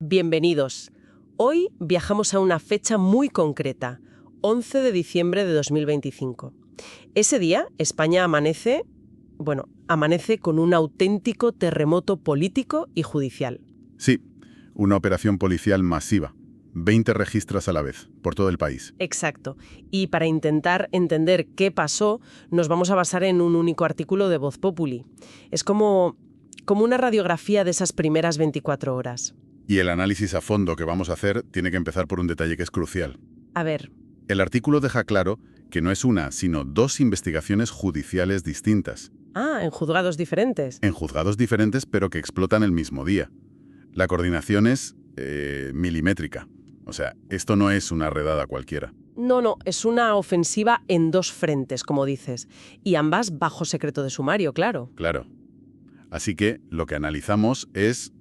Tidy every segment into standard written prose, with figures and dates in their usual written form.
Bienvenidos. Hoy viajamos a una fecha muy concreta, 11 de diciembre de 2025. Ese día, España amanece con un auténtico terremoto político y judicial. Sí, una operación policial masiva. 20 registros a la vez, por todo el país. Exacto. Y para intentar entender qué pasó, nos vamos a basar en un único artículo de Voz Populi. Es como una radiografía de esas primeras 24 horas. Y el análisis a fondo que vamos a hacer tiene que empezar por un detalle que es crucial. A ver. El artículo deja claro que no es una, sino dos investigaciones judiciales distintas. Ah, en juzgados diferentes. En juzgados diferentes, pero que explotan el mismo día. La coordinación es milimétrica. O sea, esto no es una redada cualquiera. No, es una ofensiva en dos frentes, como dices. Y ambas bajo secreto de sumario, claro. Claro. Así que lo que analizamos es,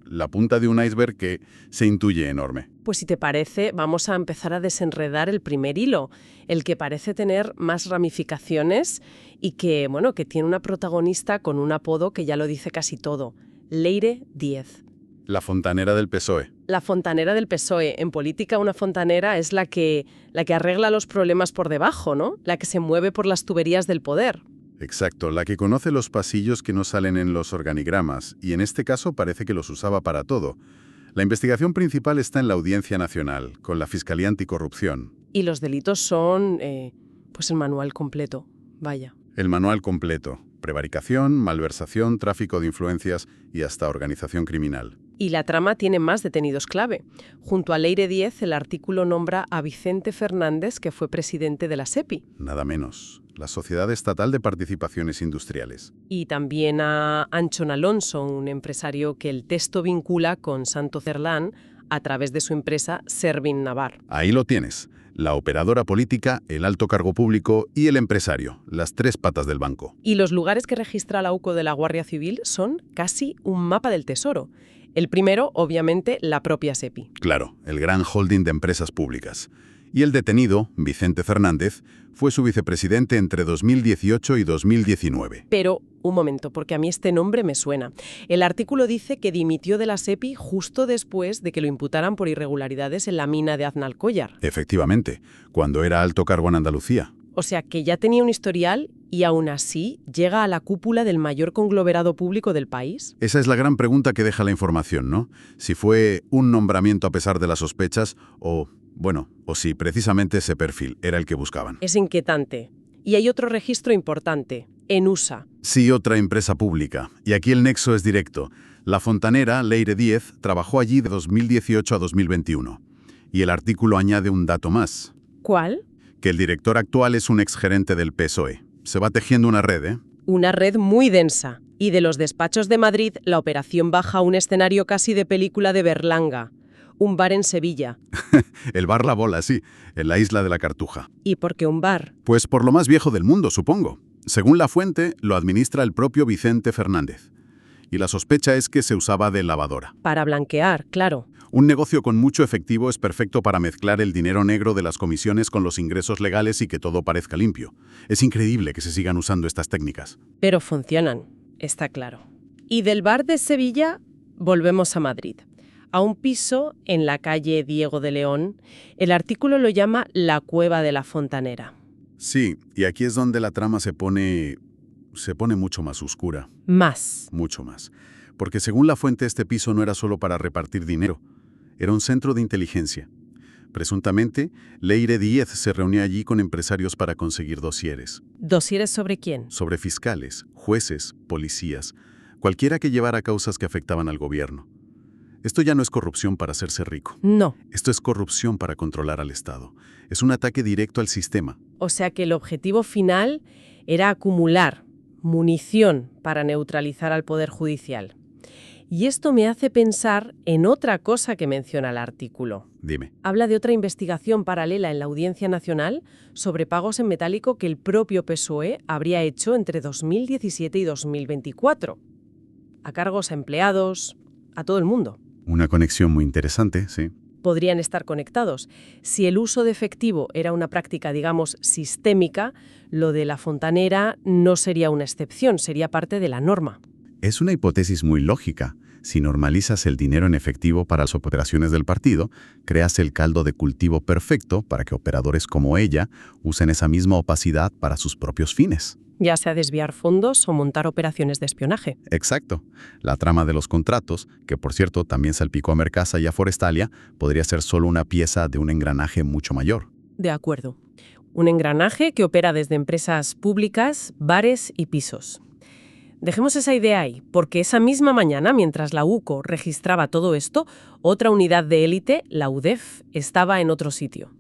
la punta de un iceberg que se intuye enorme. Pues si te parece, vamos a empezar a desenredar el primer hilo, el que parece tener más ramificaciones y que tiene una protagonista con un apodo que ya lo dice casi todo, Leire Díez. La fontanera del PSOE. La fontanera del PSOE. En política, una fontanera es la que arregla los problemas por debajo, ¿no? La que se mueve por las tuberías del poder. Exacto, la que conoce los pasillos que no salen en los organigramas, y en este caso parece que los usaba para todo. La investigación principal está en la Audiencia Nacional, con la Fiscalía Anticorrupción. Y los delitos son, el manual completo, vaya. El manual completo. Prevaricación, malversación, tráfico de influencias y hasta organización criminal. Y la trama tiene más detenidos clave. Junto a Leire Díez, el artículo nombra a Vicente Fernández, que fue presidente de la SEPI. Nada menos. La Sociedad Estatal de Participaciones Industriales. Y también a Anchón Alonso, un empresario que el texto vincula con Santo Cerlán a través de su empresa Servin Navar. Ahí lo tienes. La operadora política, el alto cargo público y el empresario, las tres patas del banco. Y los lugares que registra la AUCO de la Guardia Civil son casi un mapa del tesoro. El primero, obviamente, la propia SEPI. Claro, el gran holding de empresas públicas. Y el detenido, Vicente Fernández, fue su vicepresidente entre 2018 y 2019. Pero, un momento, porque a mí este nombre me suena. El artículo dice que dimitió de la SEPI justo después de que lo imputaran por irregularidades en la mina de Aznalcóllar. Efectivamente, cuando era alto cargo en Andalucía. O sea, que ya tenía un historial y aún así llega a la cúpula del mayor conglomerado público del país. Esa es la gran pregunta que deja la información, ¿no? Si fue un nombramiento a pesar de las sospechas o si precisamente ese perfil era el que buscaban. Es inquietante. Y hay otro registro importante, ENUSA. Sí, otra empresa pública. Y aquí el nexo es directo. La fontanera, Leire Díez, trabajó allí de 2018 a 2021. Y el artículo añade un dato más. ¿Cuál? Que el director actual es un exgerente del PSOE. Se va tejiendo una red, ¿eh? Una red muy densa. Y de los despachos de Madrid, la operación baja a un escenario casi de película de Berlanga. Un bar en Sevilla. El bar La Bola, sí, en la isla de la Cartuja. ¿Y por qué un bar? Pues por lo más viejo del mundo, supongo. Según la fuente, lo administra el propio Vicente Fernández. Y la sospecha es que se usaba de lavadora. Para blanquear, claro. Un negocio con mucho efectivo es perfecto para mezclar el dinero negro de las comisiones con los ingresos legales y que todo parezca limpio. Es increíble que se sigan usando estas técnicas. Pero funcionan, está claro. Y del bar de Sevilla volvemos a Madrid. A un piso en la calle Diego de León, el artículo lo llama La Cueva de la Fontanera. Sí, y aquí es donde la trama se pone mucho más oscura. Más. Mucho más. Porque según la fuente, este piso no era solo para repartir dinero. Era un centro de inteligencia. Presuntamente, Leire Díez se reunía allí con empresarios para conseguir dosieres. ¿Dosieres sobre quién? Sobre fiscales, jueces, policías, cualquiera que llevara causas que afectaban al gobierno. Esto ya no es corrupción para hacerse rico. No. Esto es corrupción para controlar al Estado. Es un ataque directo al sistema. O sea que el objetivo final era acumular munición para neutralizar al Poder Judicial. Y esto me hace pensar en otra cosa que menciona el artículo. Dime. Habla de otra investigación paralela en la Audiencia Nacional sobre pagos en metálico que el propio PSOE habría hecho entre 2017 y 2024. A cargos a empleados, a todo el mundo. Una conexión muy interesante, sí. Podrían estar conectados. Si el uso de efectivo era una práctica, digamos, sistémica, lo de la fontanera no sería una excepción, sería parte de la norma. Es una hipótesis muy lógica. Si normalizas el dinero en efectivo para las operaciones del partido, creas el caldo de cultivo perfecto para que operadores como ella usen esa misma opacidad para sus propios fines. Ya sea desviar fondos o montar operaciones de espionaje. Exacto. La trama de los contratos, que por cierto también salpicó a Mercasa y a Forestalia, podría ser solo una pieza de un engranaje mucho mayor. De acuerdo. Un engranaje que opera desde empresas públicas, bares y pisos. Dejemos esa idea ahí, porque esa misma mañana, mientras la UCO registraba todo esto, otra unidad de élite, la UDEF, estaba en otro sitio.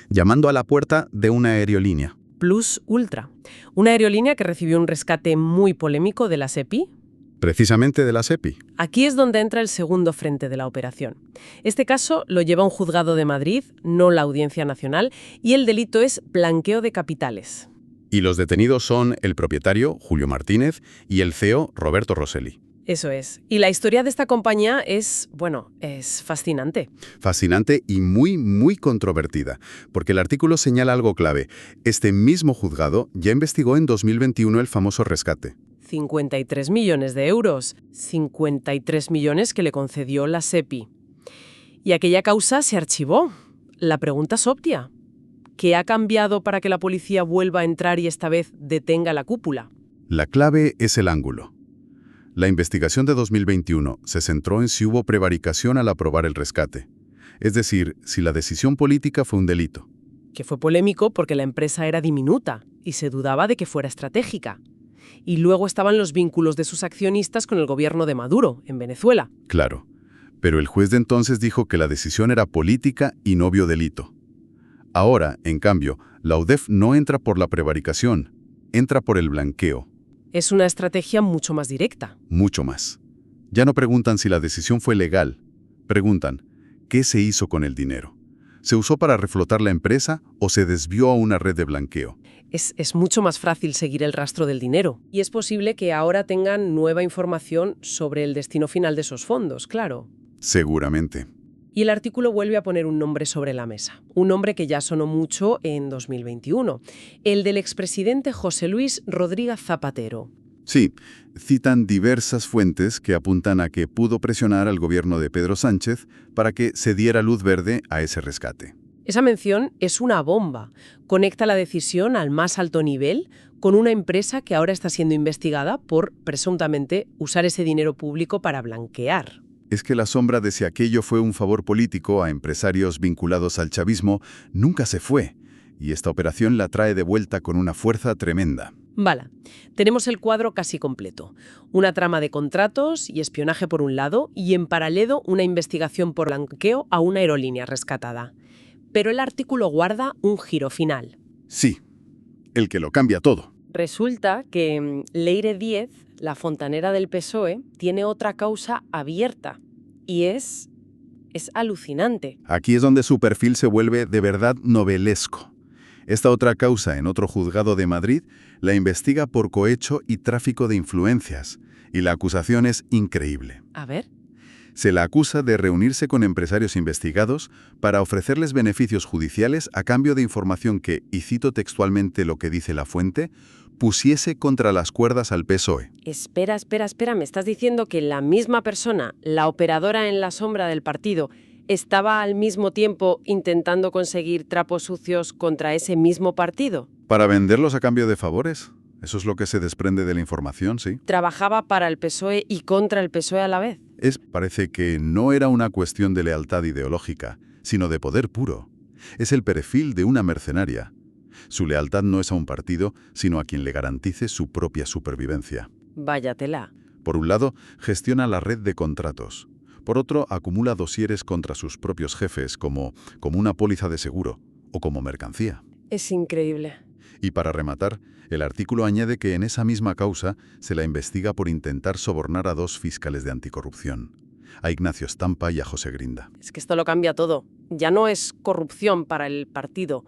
Llamando a la puerta de una aerolínea. Plus Ultra, una aerolínea que recibió un rescate muy polémico de la SEPI. Precisamente de la SEPI. Aquí es donde entra el segundo frente de la operación. Este caso lo lleva un juzgado de Madrid, no la Audiencia Nacional, y el delito es blanqueo de capitales. Y los detenidos son el propietario, Julio Martínez, y el CEO, Roberto Rosselli. Eso es. Y la historia de esta compañía es fascinante. Fascinante y muy controvertida, porque el artículo señala algo clave. Este mismo juzgado ya investigó en 2021 el famoso rescate. 53 millones de euros. 53 millones que le concedió la SEPI. Y aquella causa se archivó. La pregunta es obvia. ¿Qué ha cambiado para que la policía vuelva a entrar y esta vez detenga la cúpula? La clave es el ángulo. La investigación de 2021 se centró en si hubo prevaricación al aprobar el rescate. Es decir, si la decisión política fue un delito. Que fue polémico porque la empresa era diminuta y se dudaba de que fuera estratégica. Y luego estaban los vínculos de sus accionistas con el gobierno de Maduro, en Venezuela. Claro, pero el juez de entonces dijo que la decisión era política y no vio delito. Ahora, en cambio, la UDEF no entra por la prevaricación, entra por el blanqueo. Es una estrategia mucho más directa. Mucho más. Ya no preguntan si la decisión fue legal. Preguntan, ¿qué se hizo con el dinero? ¿Se usó para reflotar la empresa o se desvió a una red de blanqueo? Es mucho más fácil seguir el rastro del dinero. Y es posible que ahora tengan nueva información sobre el destino final de esos fondos, claro. Seguramente. Y el artículo vuelve a poner un nombre sobre la mesa. Un nombre que ya sonó mucho en 2021. El del expresidente José Luis Rodríguez Zapatero. Sí, citan diversas fuentes que apuntan a que pudo presionar al gobierno de Pedro Sánchez para que se diera luz verde a ese rescate. Esa mención es una bomba. Conecta la decisión al más alto nivel con una empresa que ahora está siendo investigada por, presuntamente, usar ese dinero público para blanquear. Es que la sombra de si aquello fue un favor político a empresarios vinculados al chavismo nunca se fue, y esta operación la trae de vuelta con una fuerza tremenda. Vale, tenemos el cuadro casi completo. Una trama de contratos y espionaje por un lado y en paralelo una investigación por blanqueo a una aerolínea rescatada. Pero el artículo guarda un giro final. Sí, el que lo cambia todo. Resulta que Leire Díez, la fontanera del PSOE, tiene otra causa abierta y es alucinante. Aquí es donde su perfil se vuelve de verdad novelesco. Esta otra causa en otro juzgado de Madrid la investiga por cohecho y tráfico de influencias, y la acusación es increíble. A ver. Se la acusa de reunirse con empresarios investigados para ofrecerles beneficios judiciales a cambio de información que, y cito textualmente lo que dice la fuente, pusiese contra las cuerdas al PSOE. Espera, ¿me estás diciendo que la misma persona, la operadora en la sombra del partido, estaba al mismo tiempo intentando conseguir trapos sucios contra ese mismo partido? ¿Para venderlos a cambio de favores? Eso es lo que se desprende de la información, sí. ¿Trabajaba para el PSOE y contra el PSOE a la vez? Parece que no era una cuestión de lealtad ideológica, sino de poder puro. Es el perfil de una mercenaria. Su lealtad no es a un partido, sino a quien le garantice su propia supervivencia. Vaya tela. Por un lado, gestiona la red de contratos. Por otro, acumula dosieres contra sus propios jefes, como una póliza de seguro o como mercancía. Es increíble. Y para rematar, el artículo añade que en esa misma causa se la investiga por intentar sobornar a 2 fiscales de anticorrupción, a Ignacio Estampa y a José Grinda. Es que esto lo cambia todo. Ya no es corrupción para el partido.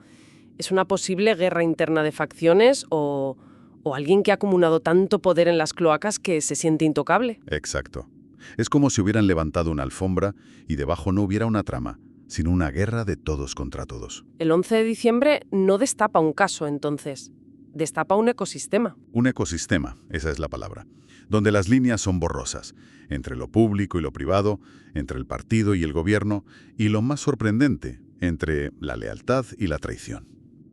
Es una posible guerra interna de facciones o alguien que ha acumulado tanto poder en las cloacas que se siente intocable. Exacto. Es como si hubieran levantado una alfombra y debajo no hubiera una trama, sino una guerra de todos contra todos. El 11 de diciembre no destapa un caso, entonces. destapa un ecosistema. Un ecosistema, esa es la palabra, donde las líneas son borrosas, entre lo público y lo privado, entre el partido y el gobierno, y lo más sorprendente, entre la lealtad y la traición.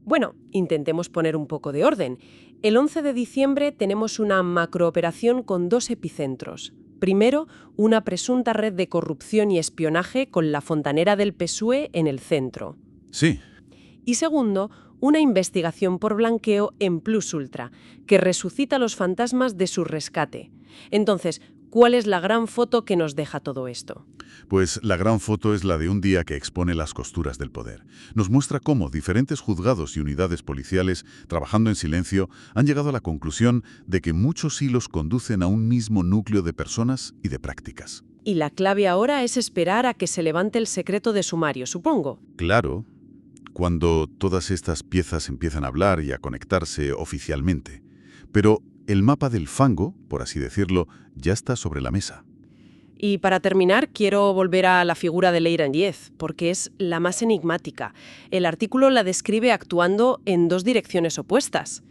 Bueno, intentemos poner un poco de orden. El 11 de diciembre tenemos una macrooperación con dos epicentros. Primero, una presunta red de corrupción y espionaje con la fontanera del PSOE en el centro. Sí, Y segundo, una investigación por blanqueo en Plus Ultra, que resucita los fantasmas de su rescate. Entonces, ¿cuál es la gran foto que nos deja todo esto? pues la gran foto es la de un día que expone las costuras del poder. Nos muestra cómo diferentes juzgados y unidades policiales, trabajando en silencio, han llegado a la conclusión de que muchos hilos conducen a un mismo núcleo de personas y de prácticas. Y la clave ahora es esperar a que se levante el secreto de sumario, supongo. Claro, cuando todas estas piezas empiezan a hablar y a conectarse oficialmente. Pero el mapa del fango, por así decirlo, ya está sobre la mesa. Y para terminar, quiero volver a la figura de Leiran Díez, porque es la más enigmática. El artículo la describe actuando en dos direcciones opuestas.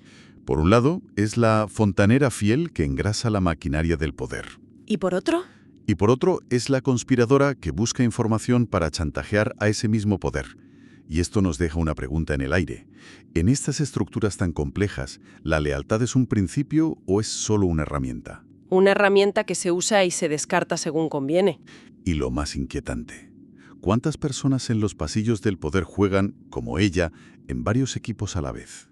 Por un lado, es la fontanera fiel que engrasa la maquinaria del poder. ¿Y por otro? Y por otro, es la conspiradora que busca información para chantajear a ese mismo poder. Y esto nos deja una pregunta en el aire. ¿En estas estructuras tan complejas, la lealtad es un principio o es solo una herramienta? Una herramienta que se usa y se descarta según conviene. Y lo más inquietante, ¿cuántas personas en los pasillos del poder juegan, como ella, en varios equipos a la vez?